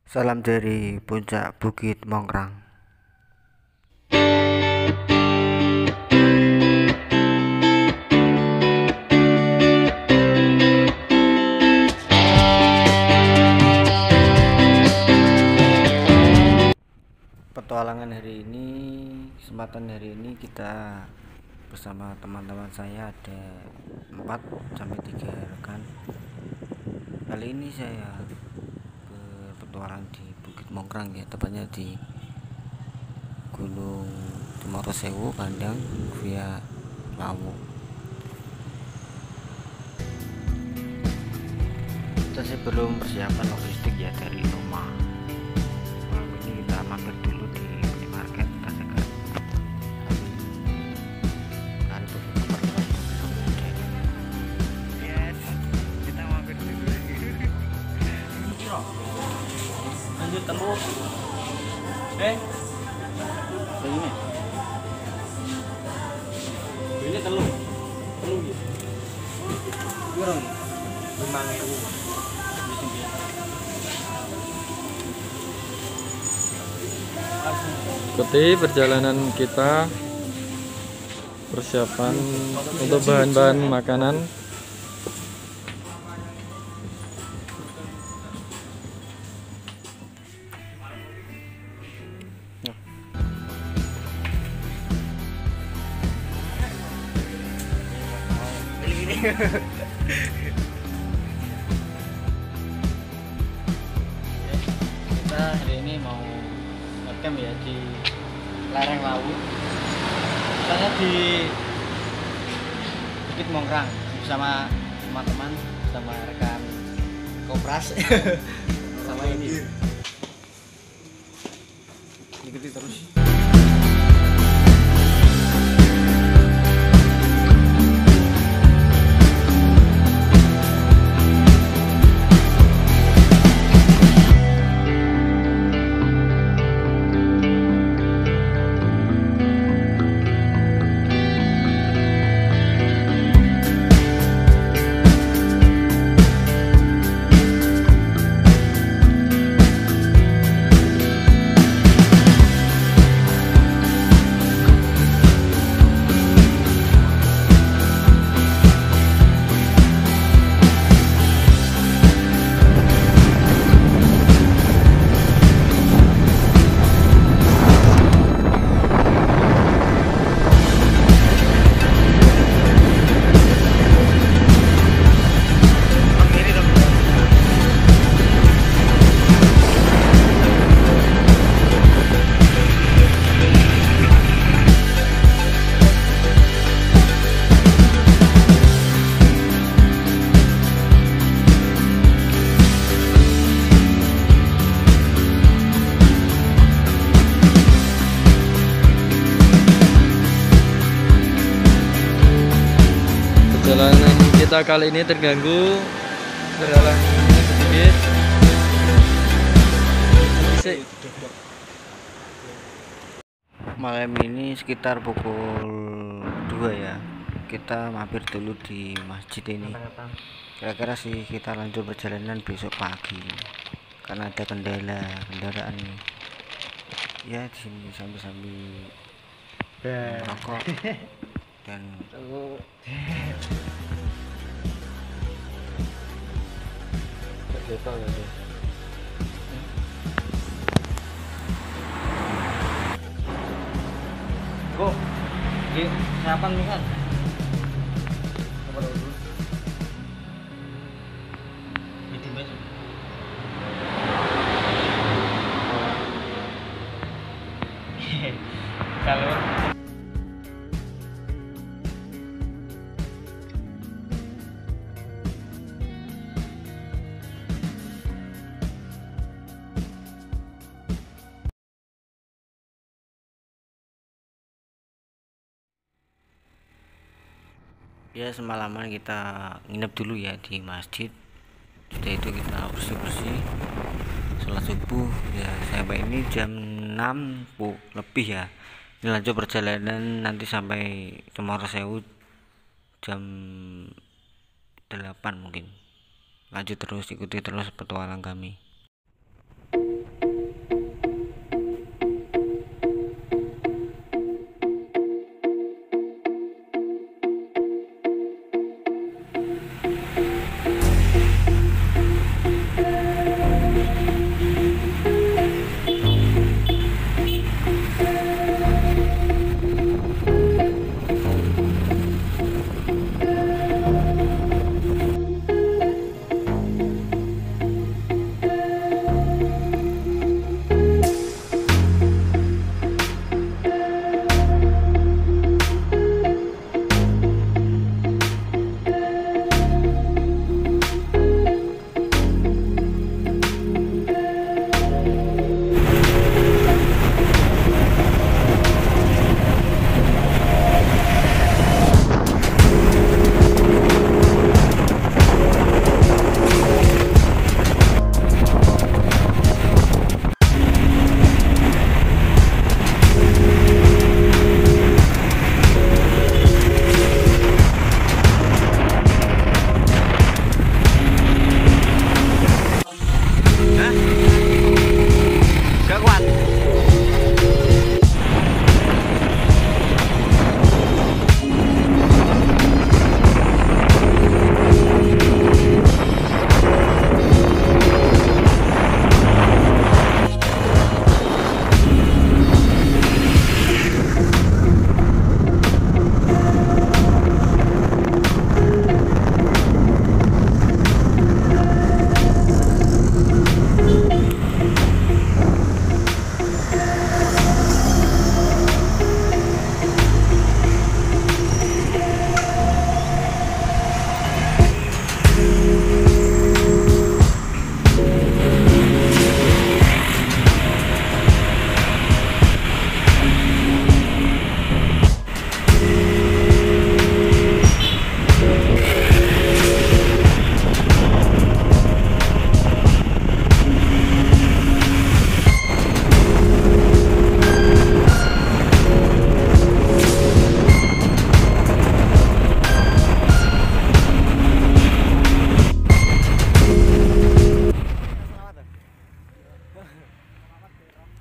Salam dari puncak Bukit Mongrang. Petualangan hari ini, kesempatan hari ini kita bersama teman-teman saya ada 4 sampai 3 rekan. Kali ini saya berpetualang di Bukit Mongrang ya, tepatnya di Gunung Cemorosewu, Bandang via Lawu. Kita sih belum persiapan logistik ya dari rumah. Malam ini kita mampir dulu di minimarket, kita jaga hari beberapa Yes, kita mampir dulu. Lanjut temu. ini Ini telu gitu. kurang 5.000. Ikuti perjalanan kita, persiapan untuk bahan-bahan makanan. Kita hari ini mau ngecamp ya di lereng Lawu. Misalnya di Bukit Mongrang bersama teman-teman, sama rekan Kopras, sama ini. Ikuti terus. Perjalanan kita kali ini terganggu berhalang sedikit. Malam ini sekitar pukul 2 ya, kita mampir dulu di masjid ini. Kira-kira sih kita lanjut perjalanan besok pagi karena ada kendaraan ya di sini sambil merokok dan Kok di siapa nih kan? Kalau ya semalaman kita nginep dulu ya di masjid. Sudah itu kita bersih-bersih, sholat subuh ya, sampai ini jam 6 lebih ya. Ini lanjut perjalanan nanti sampai Cemorosewu jam 8 mungkin. Lanjut terus, ikuti terus petualang kami.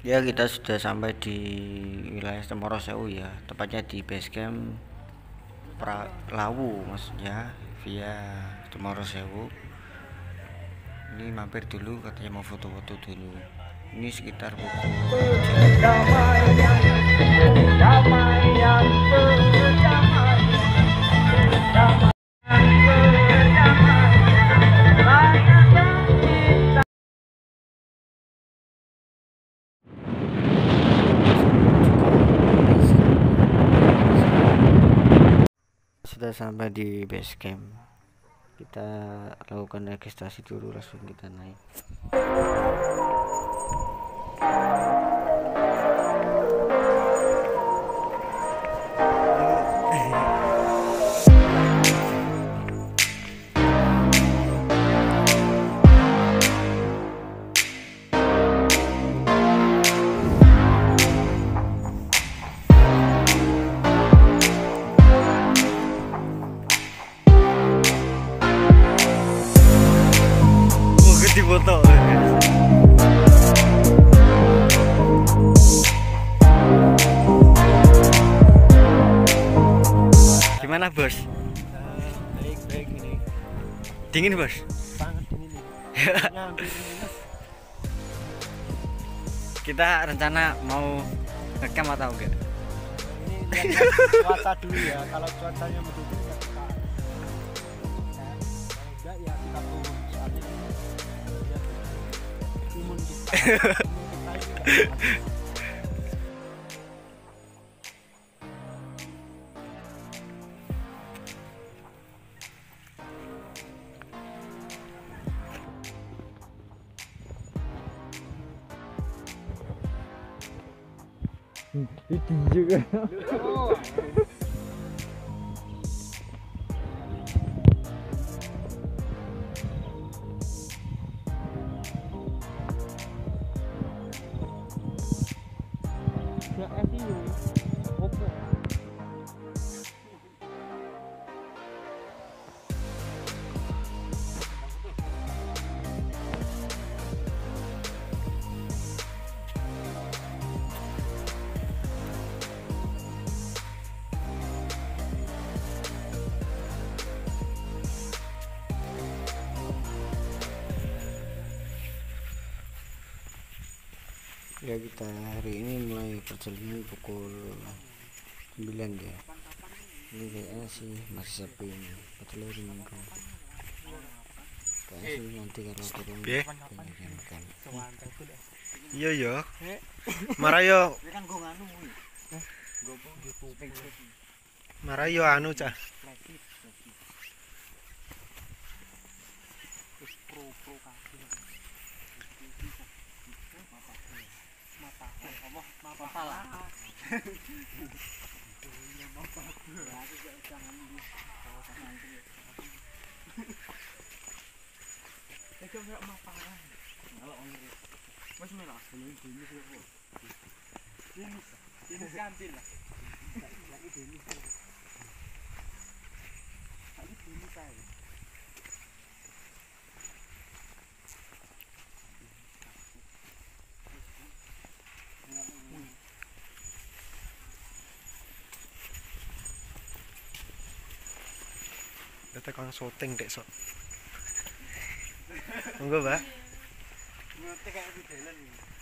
Ya, kita sudah sampai di wilayah Cemoro Sewu ya, tepatnya di base camp Lawu maksudnya, via Cemoro Sewu. Ini mampir dulu, katanya mau foto-foto dulu. Ini sekitar pukul sudah sampai di base camp. Kita lakukan registrasi dulu, langsung kita naik. Di foto. Gimana bos? Baik ini. Dingin bos? Sangat dingin ini. Hampir minus. Kita rencana mau ngecamp atau enggak? Ini lihat cuaca dulu ya. Kalau cuacanya mendukung ya kita. Kalau enggak ya kita turun. Soalnya imun kita ini Itu juga. Ya, kita hari ini mulai perjalanan pukul 9 ya. Ini kayaknya sih masih sepi ini, betul hari Minggu. Kayaknya sih nanti kalau turun banyak-banyakan. Iya ya. Marayo. Marayo anu cah. Kita kan syuting dek sok. Monggo, Mbak.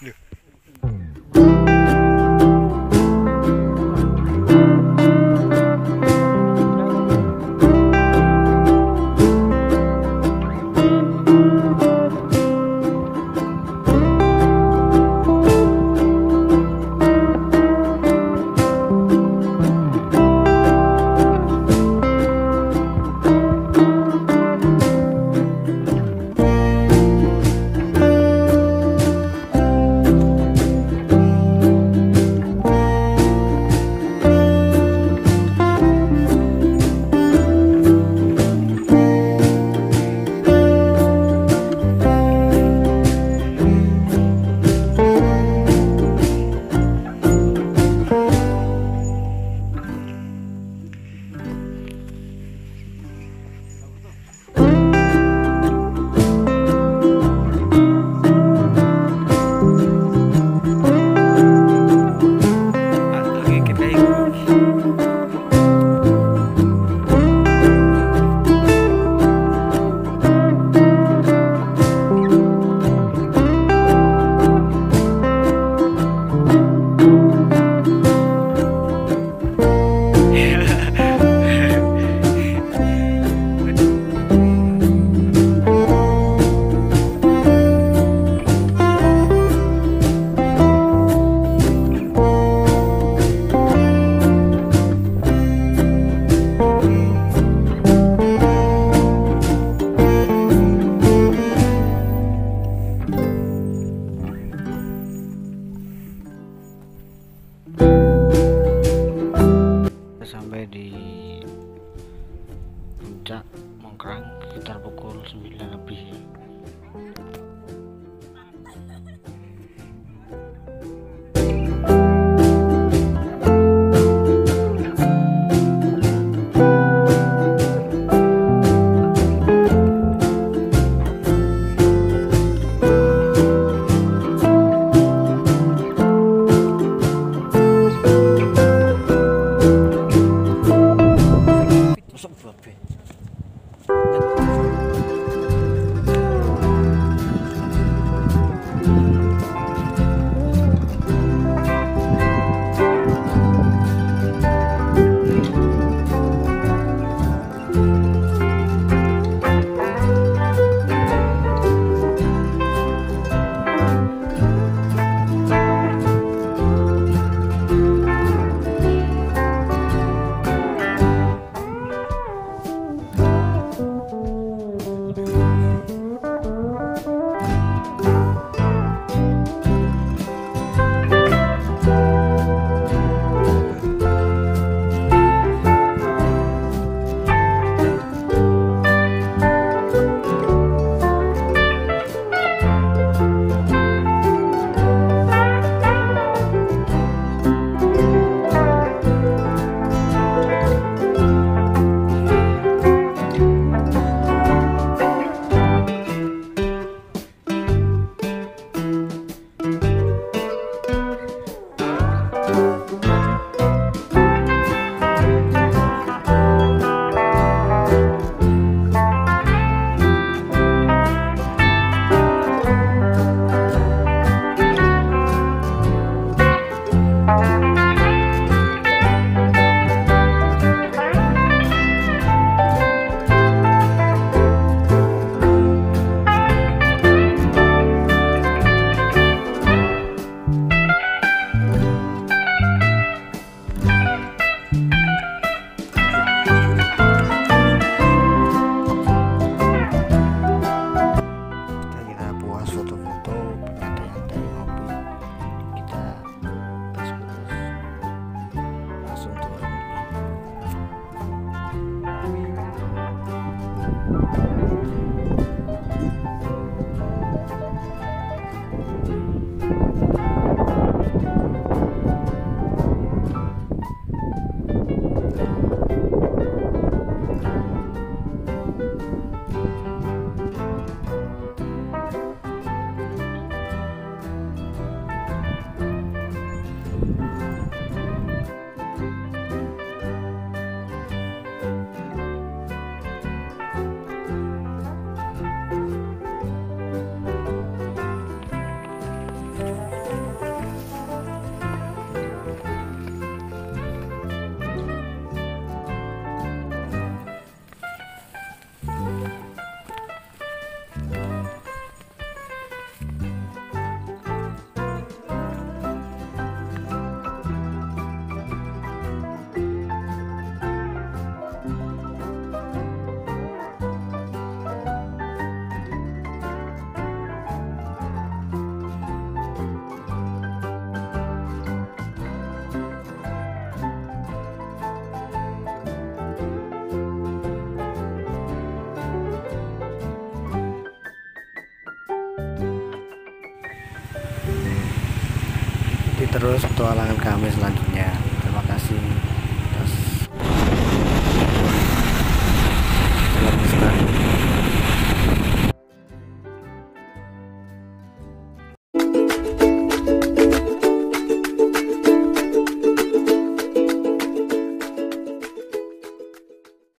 Loh. Ikuti terus petualangan kami selanjutnya.